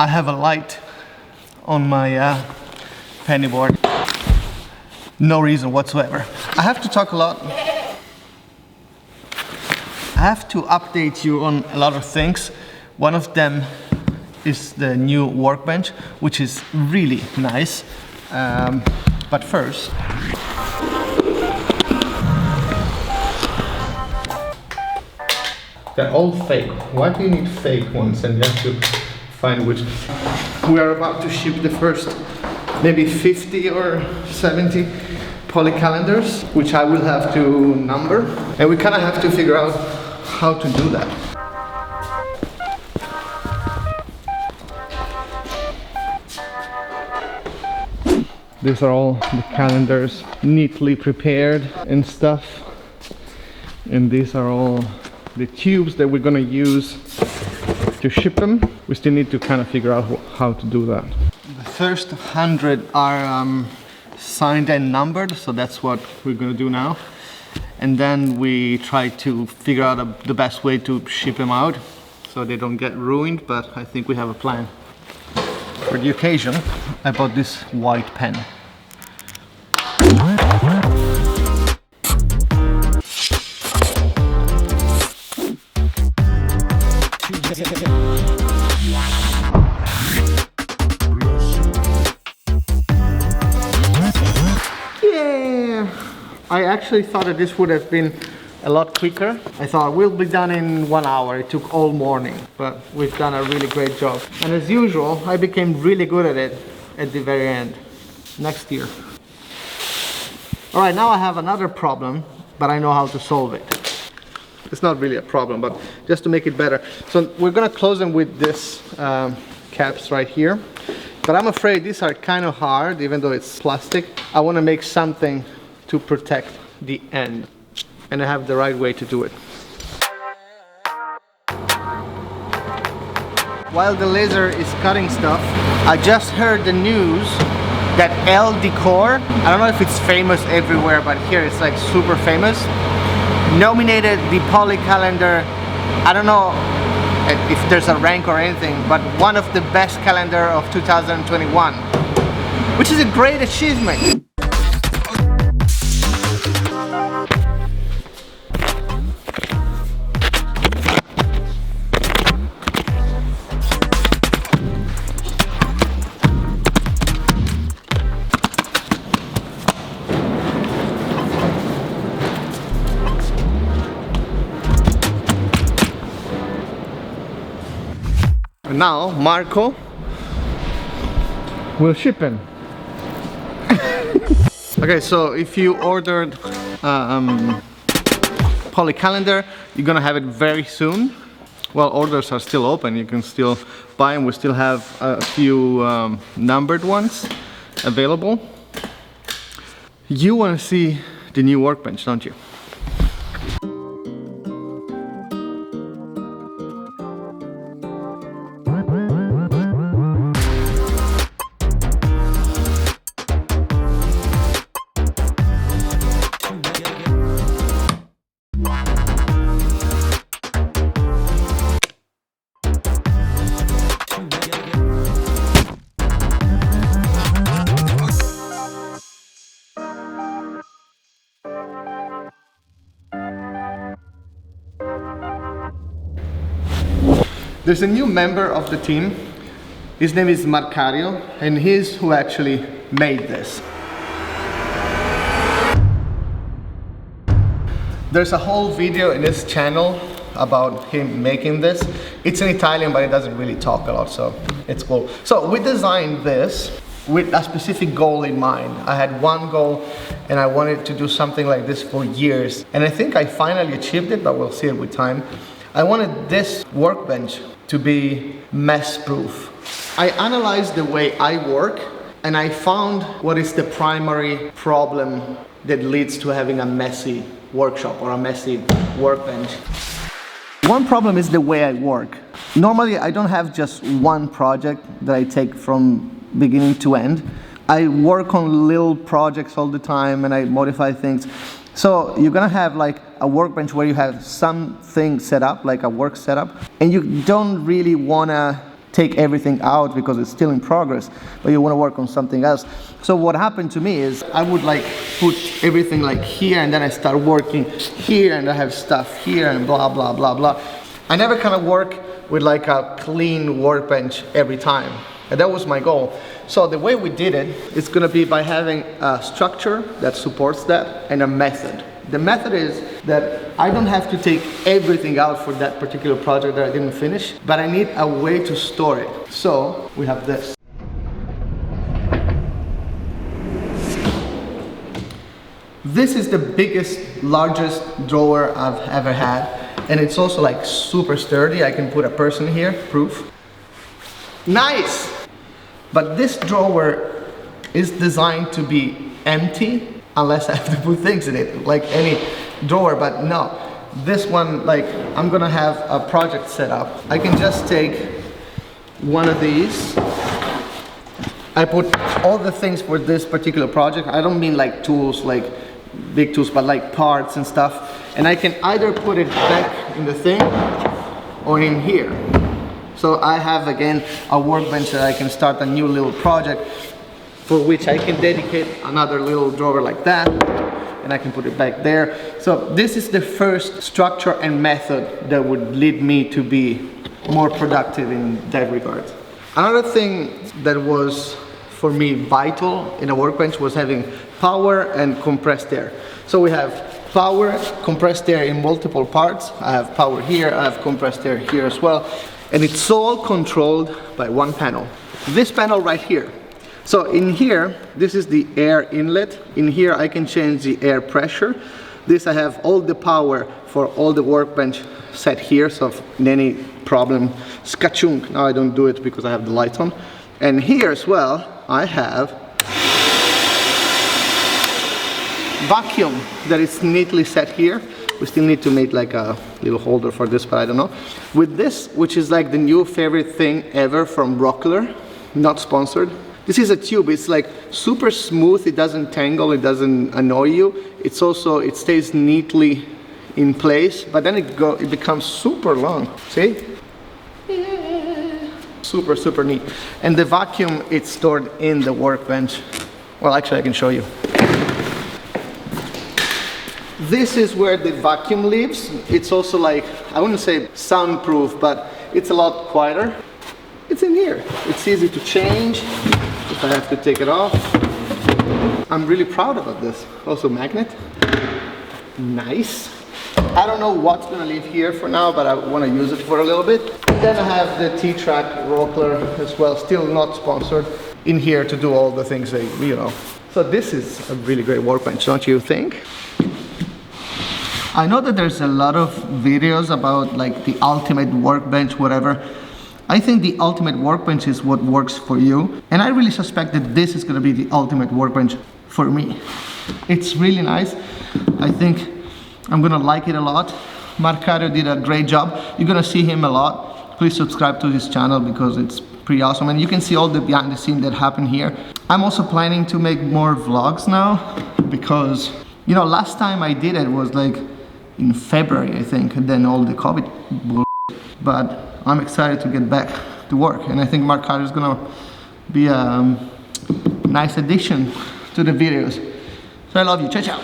I have a light on my penny board. No reason whatsoever. I have to talk a lot. I have to update you on a lot of things. One of them is the new workbench, which is really nice. But first, they're all fake. Why do you need fake ones? And you have to find which. We are about to ship the first maybe 50 or 70 poly calendars, which I will have to number. And we kind of have to figure out how to do that. These are all the calendars neatly prepared and stuff. And these are all the tubes that we're gonna use to ship them. We still need to kind of figure out how to do that. The first 100 are signed and numbered, so that's what we're gonna do now. And then we try to figure out the best way to ship them out so they don't get ruined, but I think we have a plan. For the occasion, I bought this white pen. Yeah! I actually thought that this would have been a lot quicker. I thought we'll be done in 1 hour. It took all morning, but we've done a really great job. And as usual, I became really good at it at the very end. Next year. All right, now I have another problem, but I know how to solve it. It's not really a problem, but just to make it better. So we're gonna close them with this caps right here. But I'm afraid these are kind of hard, even though it's plastic. I wanna make something to protect the end. And I have the right way to do it. While the laser is cutting stuff, I just heard the news that El Decor, I don't know if it's famous everywhere, but here it's like super famous, nominated the poly calendar, I don't know if there's a rank or anything, but one of the best calendar of 2021, which is a great achievement. Now Marco will ship in. Okay, so if you ordered poly calendar, you're gonna have it very soon. Well, orders are still open. You can still buy them. We still have a few numbered ones available. You want to see the new workbench, don't you? There's a new member of the team. His name is Mario, and he's who actually made this. There's a whole video in his channel about him making this. It's in Italian, but it doesn't really talk a lot, so it's cool. So we designed this with a specific goal in mind. I had one goal, and I wanted to do something like this for years. And I think I finally achieved it, but we'll see it with time. I wanted this workbench to be mess-proof. I analyzed the way I work, and I found what is the primary problem that leads to having a messy workshop or a messy workbench. One problem is the way I work. Normally, I don't have just one project that I take from beginning to end. I work on little projects all the time, and I modify things. So you're gonna have like a workbench where you have something set up, like a work setup, and you don't really wanna take everything out because it's still in progress, but you want to work on something else. So what happened to me is I would like put everything like here, and then I start working here, and I have stuff here, and blah, blah, blah, blah. I never kind of work with like a clean workbench every time. And that was my goal. So the way we did it is going to be by having a structure that supports that and a method. The method is that I don't have to take everything out for that particular project that I didn't finish, but I need a way to store it. So we have this. This is the biggest, largest drawer I've ever had. And it's also like super sturdy. I can put a person here, proof. Nice! But this drawer is designed to be empty unless I have to put things in it, like any drawer, but no. This one, like, I'm gonna have a project set up. I can just take one of these. I put all the things for this particular project. I don't mean like tools, like big tools, but like parts and stuff. And I can either put it back in the thing or in here. So I have again a workbench that I can start a new little project for which I can dedicate another little drawer like that, and I can put it back there. So this is the first structure and method that would lead me to be more productive in that regard. Another thing that was for me vital in a workbench was having power and compressed air. So we have power, compressed air in multiple parts. I have power here, I have compressed air here as well. And it's all controlled by one panel. This panel right here. So in here, this is the air inlet. In here I can change the air pressure. This I have all the power for all the workbench set here, so if in any problem, skachunk. Now I don't do it because I have the lights on. And here as well, I have vacuum that is neatly set here. We still need to make like a little holder for this, but I don't know. With this, which is like the new favorite thing ever from Rockler, not sponsored. This is a tube, it's like super smooth, it doesn't tangle, it doesn't annoy you. It's also, it stays neatly in place, but then it becomes super long, see? Super, super neat. And the vacuum, it's stored in the workbench. Well, actually I can show you. This is where the vacuum lives. It's also like, I wouldn't say soundproof, but it's a lot quieter. It's in here. It's easy to change if I have to take it off. I'm really proud about this. Also magnet. Nice. I don't know what's gonna live here for now, but I want to use it for a little bit. And then I have the T-Track rockler as well, still not sponsored, in here to do all the things that, you know. So this is a really great workbench, don't you think? I know that there's a lot of videos about like the ultimate workbench, whatever. I think the ultimate workbench is what works for you. And I really suspect that this is gonna be the ultimate workbench for me. It's really nice. I think I'm gonna like it a lot. Marcario did a great job. You're gonna see him a lot. Please subscribe to his channel because it's pretty awesome. And you can see all the behind the scenes that happen here. I'm also planning to make more vlogs now because, you know, last time I did it was like in February, I think, and then all the COVID bullshit. But I'm excited to get back to work, and I think Marcario is gonna be a nice addition to the videos. So I love you. Ciao, ciao.